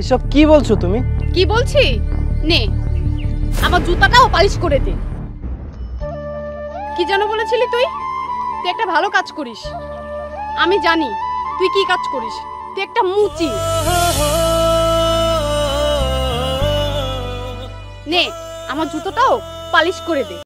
এসব কি বলছো তুমি? কি বলছি? নে আমার জুতাটাও পালিশ করে দে। কি যেন বলেছিলি তুই? তুই একটা ভালো কাজ করিস। আমি জানি তুই কি কাজ করিস। তুই একটা মুচি। নে আমার জুতোটাও পালিশ করে দে।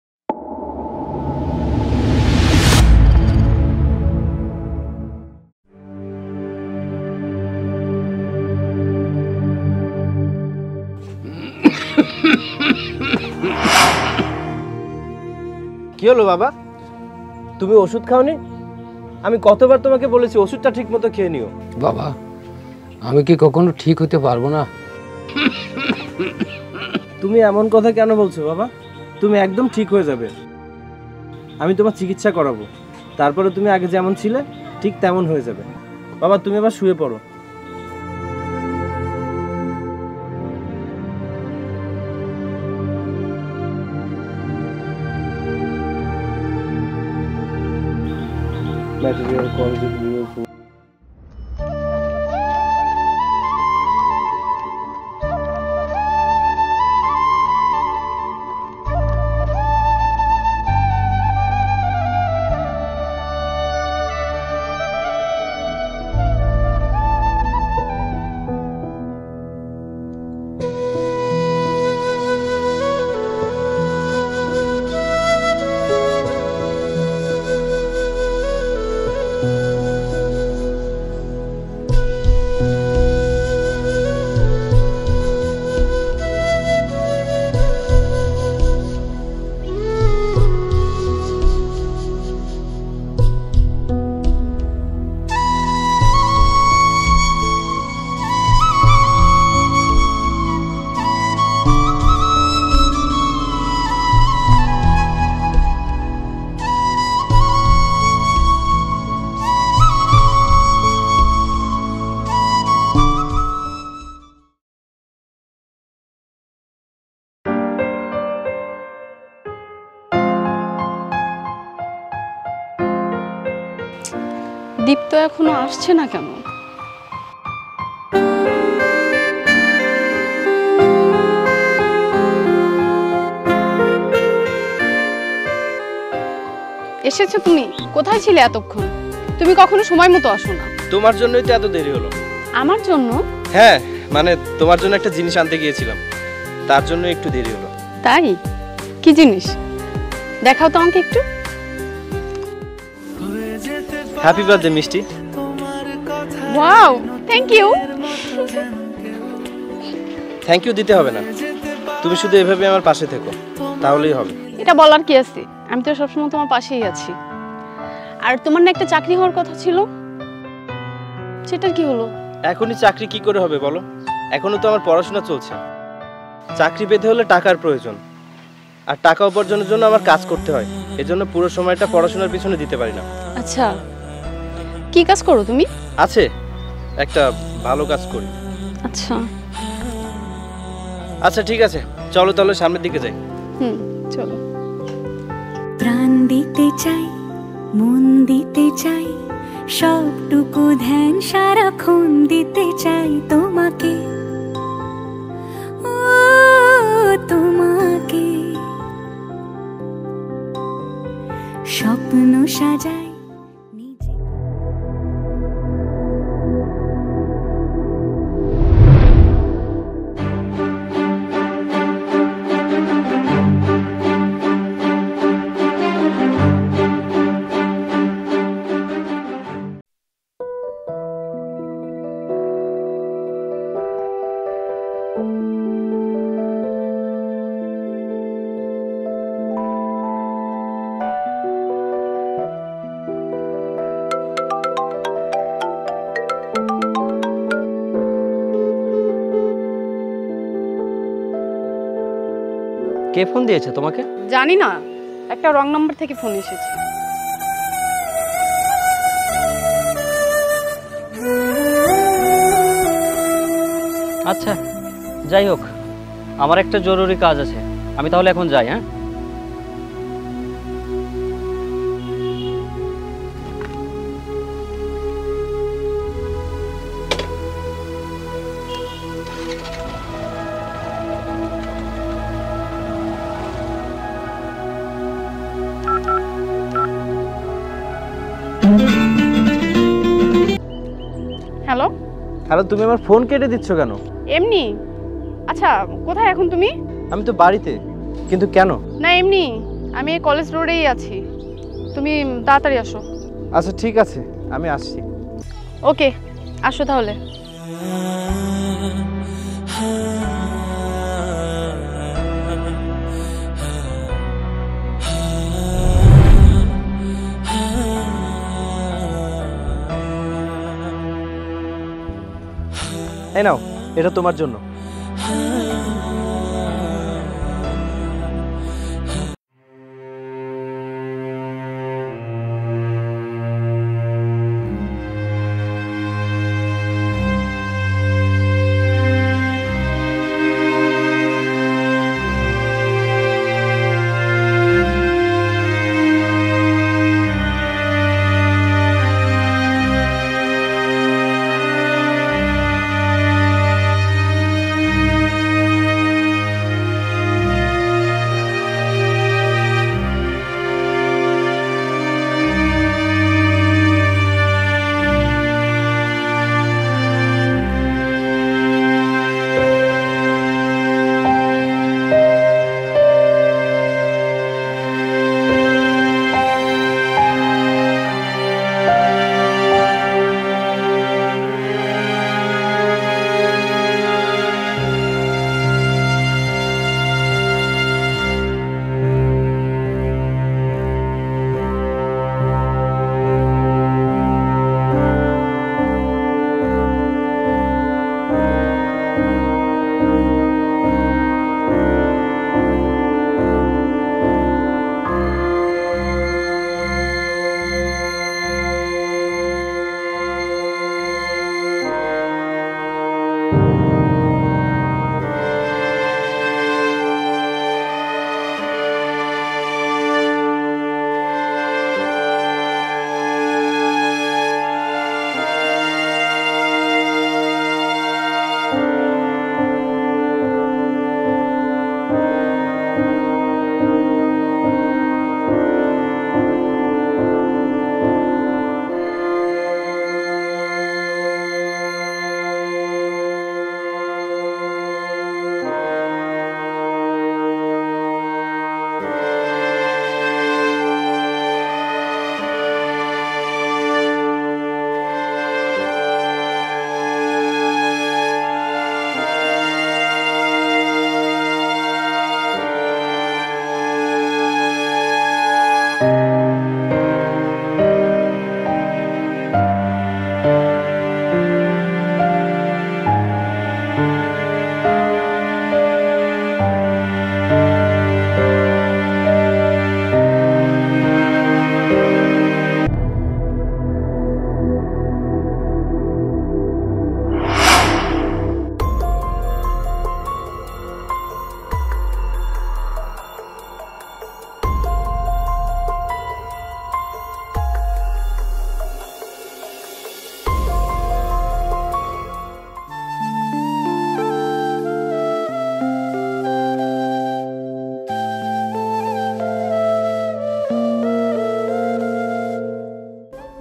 কি হলো বাবা, তুমি ওষুধ খাওনি? আমি কতবার তোমাকে বলেছি ওষুধটা ঠিক মতো খেয়ে নিও। বাবা, আমি কি কখনো ঠিক হতে পারবো না? তুমি এমন কথা কেন বলছো বাবা? তুমি একদম ঠিক হয়ে যাবে। আমি তোমার চিকিৎসা করাবো, তারপরে তুমি আগে যেমন ছিলে ঠিক তেমন হয়ে যাবে। বাবা তুমি আবার শুয়ে পড়ো। Material conjugate view. দীপ তো এখনো আসছে না কেন? এসেছো তুমি? কোথায় ছিলে এতক্ষণ? তুমি কখনো সময় মতো আসো না। তোমার জন্যই তো এত দেরি হলো। আমার জন্য? হ্যাঁ, মানে তোমার জন্য একটা জিনিস আনতে গিয়েছিলাম, তার জন্য একটু দেরি হলো। তাই? কি জিনিস দেখাও তো আমাকে একটু। Happy birthday Mishti. Wow, thank you. Thank you দিতে হবে না, তুমি শুধু এভাবে আমার পাশে থেকো, তাহলেই হবে। এটা বলার কি আছে? আমি তো সবসময় তোমার পাশেই আছি। আর তোমার না একটা চাকরি হওয়ার কথা ছিল, সেটার কি হলো? এখনই চাকরি কি করে হবে বলো? এখনো তো আমার পড়াশোনা চলছে। চাকরি পেতে হলে টাকার প্রয়োজন, আর টাকা উপার্জনের জন্য আমার কাজ করতে হয়। এজন্য পুরো সময়টা পড়াশোনার পিছনে দিতে পারি না। আচ্ছা, কি কাজ করো তুমি? আছে, একটা ভালো কাজ করি। আচ্ছা আচ্ছা ঠিক আছে, চলো তাহলে সামনের দিকে যাই। চলো। প্রাণ দিতে চাই, মন দিতে চাই, সবটুকু ধ্যান সারাক্ষণ দিতে চাই তোমাকে, ও তোমাকে। স্বপ্ন সাজাই নিজে। কে ফোন দিয়েছে তোমাকে? জানি না, একটা রং নাম্বার থেকে ফোন এসেছে। আচ্ছা যাই হোক, আমার একটা জরুরি কাজ আছে, আমি তাহলে এখন যাই। হ্যাঁ আরে তুমি আমার ফোন কেটে দিচ্ছ কেন? এমনি। আচ্ছা, কোথায় এখন তুমি? আমি তো বাড়িতে। কিন্তু কেন? না এমনি, আমি এই কলেজ রোডেই আছি। তুমি তাড়াতাড়ি আসো। আচ্ছা ঠিক আছে, আমি আসছি। ওকে, আসো তাহলে। এই নাও, এটা তোমার জন্য।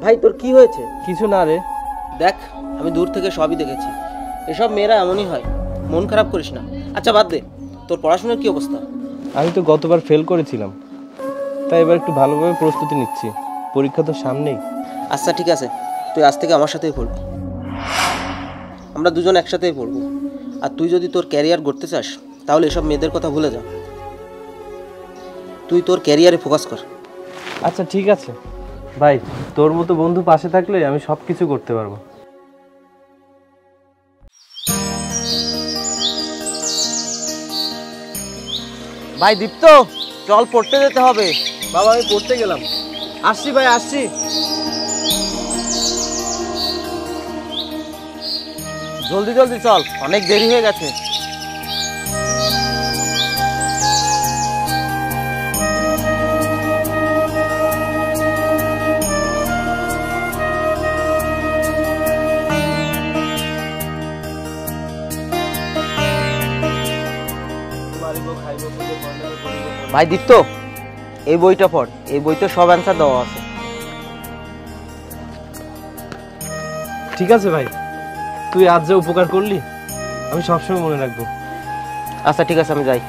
ভাই তোর কি হয়েছে? কিছু না রে। দেখ, আমি দূর থেকে সবই দেখেছি। এসব মেয়েরা এমনই হয়, মন খারাপ করিস না। আচ্ছা বাদ দে, তোর পড়াশোনার কি অবস্থা? আমি তো গতবার ফেল করেছিলাম, তাই এবার একটু ভালোভাবে প্রস্তুতি নিচ্ছি। পরীক্ষা তো সামনেই। আচ্ছা ঠিক আছে, তুই আজ থেকে আমার সাথেই পড়বি। আমরা দুজন একসাথেই পড়বো। আর তুই যদি তোর ক্যারিয়ার গড়তে চাস তাহলে এসব মেয়েদের কথা ভুলে যা। তুই তোর ক্যারিয়ারে ফোকাস কর। আচ্ছা ঠিক আছে ভাই, তোর মতো বন্ধু পাশে থাকলে আমি সব কিছু করতে পারবো। ভাই দীপ্ত, চল পড়তে যেতে হবে। বাবা আমি পড়তে গেলাম। আসছি ভাই, আসছি। জলদি জলদি চল, অনেক দেরি হয়ে গেছে। ভাই দীপ্ত, এই বইটা পড়। এই বইতে সব অ্যান্সার দেওয়া আছে। ঠিক আছে ভাই। তুই আজ যে উপকার করলি আমি সবসময় মনে রাখবো। আচ্ছা ঠিক আছে, আমি যাই।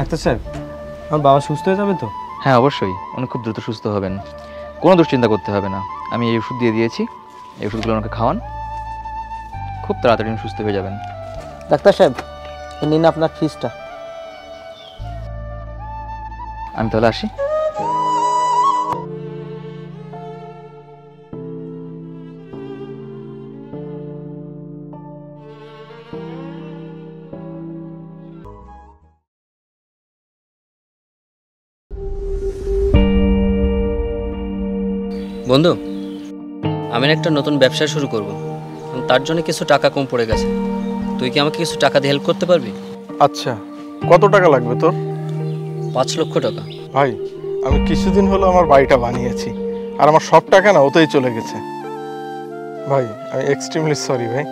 ডাক্তার সাহেব, আমার বাবা সুস্থ হয়ে যাবে তো? হ্যাঁ অবশ্যই, উনি খুব দ্রুত সুস্থ হবেন, কোনো দুশ্চিন্তা করতে হবে না। আমি এই ওষুধ দিয়ে দিয়েছি, এই ওষুধগুলো ওনাকে খাওয়ান, খুব তাড়াতাড়ি উনি সুস্থ হয়ে যাবেন। ডাক্তার সাহেব, নিন আপনার ফিসটা। আমি তাহলে আসি। বন্ধু, আমি একটা নতুন ব্যবসা শুরু করব, তার জন্য কিছু টাকা কম পড়ে গেছে। তুই কি আমাকে কিছু টাকা দিয়ে হেল্প করতে পারবি? আচ্ছা, কত টাকা লাগবে তোর? 5 লক্ষ টাকা। ভাই, আমি কিছুদিন হলো আমার বাড়িটা বানিয়েছি, আর আমার সব টাকা না ওতেই চলে গেছে। ভাই, আমি এক্সট্রিমলি সরি ভাই।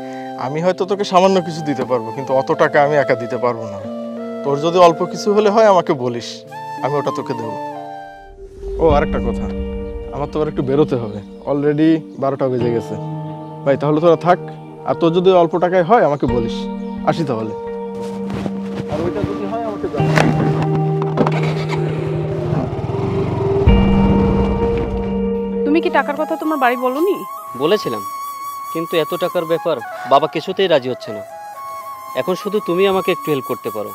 আমি হয়তো তোকে সামান্য কিছু দিতে পারবো, কিন্তু অত টাকা আমি একা দিতে পারবো না। তোর যদি অল্প কিছু হলে হয় আমাকে বলিস, আমি ওটা তোকে দেবো। ও আরেকটা কথা, আমার তো আবার একটু বেরোতে হবে, অলরেডি 12টা বেজে গেছে। ভাই তাহলে তোরা থাক, আর তোর যদি অল্প টাকায় হয় আমাকে বলিস। আসি তাহলে। আর ওইটা যদি হয় আমাকে জানাস। তুমি কি টাকার কথা তোমার বাড়ি বলনি? বলেছিলাম, কিন্তু এত টাকার ব্যাপার বাবা কিছুতেই রাজি হচ্ছে না। এখন শুধু তুমি আমাকে একটু হেল্প করতে পারো।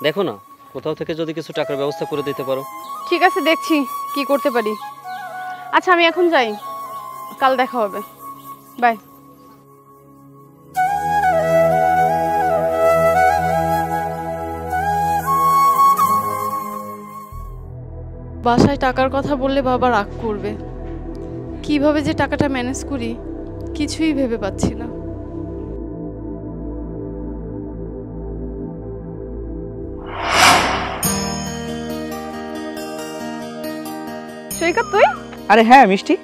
দেখো না, কোথাও থেকে যদি কিছু টাকার ব্যবস্থা করে দিতে পারো। ঠিক আছে, দেখছি কি করতে পারি। আচ্ছা আমি এখন যাই, কাল দেখা হবে। বাই। বাসায় টাকার কথা বললে বাবা রাগ করবে। কিভাবে যে টাকাটা ম্যানেজ করি কিছুই ভেবে পাচ্ছি না। সৈকত, তুই? আরে হ্যাঁ মিষ্টি,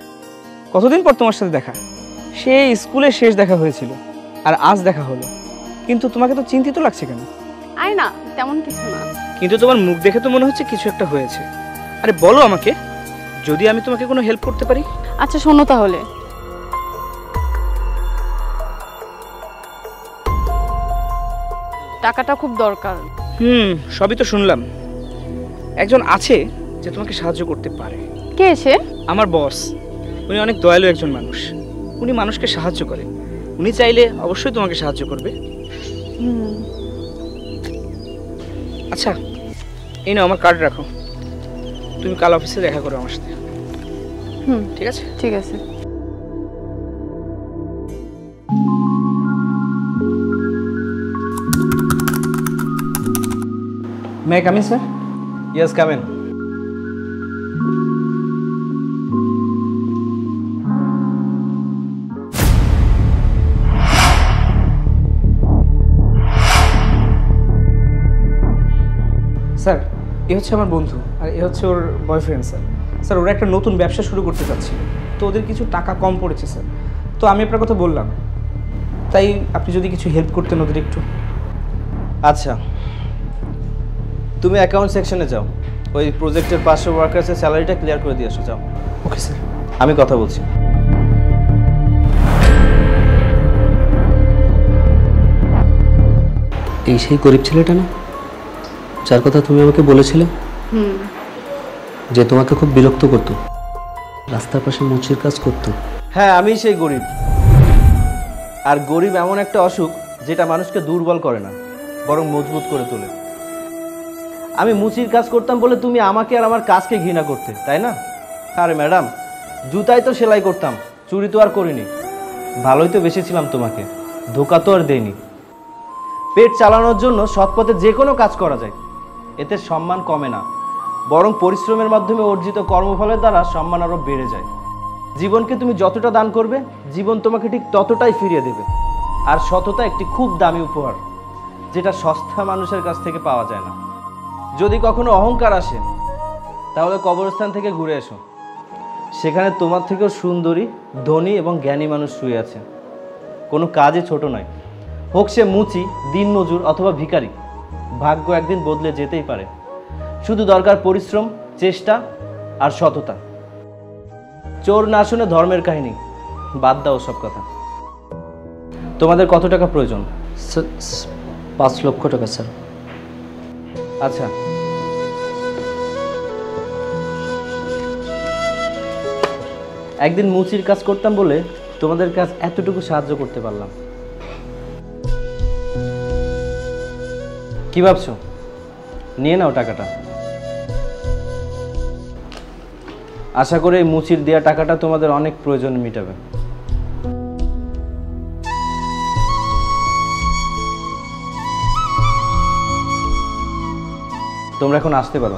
কতদিন পর তোমার সাথে দেখা। সেই স্কুলে শেষ দেখা হয়েছিল, আর আজ দেখা হলো। কিন্তু তোমাকে তো চিন্তিত লাগছে কেন? আরে না, তেমন কিছু না। কিন্তু তোমার মুখ দেখে তো মনে হচ্ছে কিছু একটা হয়েছে। আরে বলো আমাকে, যদি আমি তোমাকে কোনো হেল্প করতে পারি। আচ্ছা শোনো তাহলে, টাকাটা খুব দরকার। সবই তো শুনলাম। একজন আছে যে তোমাকে সাহায্য করতে পারে। কে এসে? আমার বস। উনি অনেক দয়ালু একজন মানুষ, উনি মানুষকে সাহায্য করে। উনি চাইলে অবশ্যই তোমাকে সাহায্য করবে। আচ্ছা এই নাও আমার কার্ড রাখো, তুমি কাল অফিসে দেখা করো আমার সাথে। ঠিক আছে? ঠিক আছে। May I come in sir? Yes, come in. Sir এ হচ্ছে আমার বন্ধু, আর এ হচ্ছে ওর বয়ফ্রেন্ড। স্যার স্যার ওরা একটা নতুন ব্যবসা শুরু করতে চাচ্ছিল, তো ওদের কিছু টাকা কম পড়েছে স্যার। তো আমি আপনার কথা বললাম, তাই আপনি যদি কিছু হেল্প করতেন ওদের একটু। আচ্ছা, তুমি অ্যাকাউন্ট সেকশনে যাও, ওই প্রজেক্টের 500 ওয়ার্কার্সের স্যালারিটা ক্লিয়ার করে দিয়ে আসো। যাও। Okay sir. আমি কথা বলছি। এই সেই গরিব ছেলেটা না, যার কথা তুমি আমাকে বলেছিলে, যে তোমাকে খুব বিরক্ত করত, রাস্তার পাশে মুচির কাজ করত? হ্যাঁ, আমি সেই গরিব। আর গরিব এমন একটা অসুখ যেটা মানুষকে দুর্বল করে না, বরং মজবুত করে তোলে। আমি মুচির কাজ করতাম বলে তুমি আমাকে আর আমার কাজকে ঘৃণা করতে, তাই না? আরে ম্যাডাম, জুতাই তো সেলাই করতাম, চুরি তো আর করিনি। ভালোই তো বেসেছিলাম তোমাকে, ধোকা তো আর দেইনি। পেট চালানোর জন্য সৎ পথে যে কোনো কাজ করা যায়, এতে সম্মান কমে না, বরং পরিশ্রমের মাধ্যমে অর্জিত কর্মফলের দ্বারা সম্মান আরও বেড়ে যায়। জীবনকে তুমি যতটা দান করবে জীবন তোমাকে ঠিক ততটাই ফিরিয়ে দেবে। আর সততা একটি খুব দামি উপহার, যেটা সস্তা মানুষের কাছ থেকে পাওয়া যায় না। যদি কখনো অহংকার আসে তাহলে কবরস্থান থেকে ঘুরে এসো, সেখানে তোমার থেকেও সুন্দরী, ধনী এবং জ্ঞানী মানুষ শুয়ে আছে। কোনো কাজই ছোট নয়, হোক সে মুচি, দিনমজুর অথবা ভিখারি। ভাগ্য একদিন বদলে যেতেই পারে, শুধু দরকার পরিশ্রম, চেষ্টা আর সততা। চোর না শুনে ধর্মের কাহিনী, বাদ দাও সব কথা। তোমাদের কত টাকা প্রয়োজন? 5 লক্ষ টাকা স্যার। আচ্ছা, একদিন মুচির কাজ করতাম বলে তোমাদের কাজ এতটুকু সাহায্য করতে পারলাম। কি ভাবছো? নিয়ে নাও টাকাটা। আশা করি এই মুচির দেওয়া টাকাটা তোমাদের অনেক প্রয়োজন মেটাবে। তোমরা এখন আসতে পারো।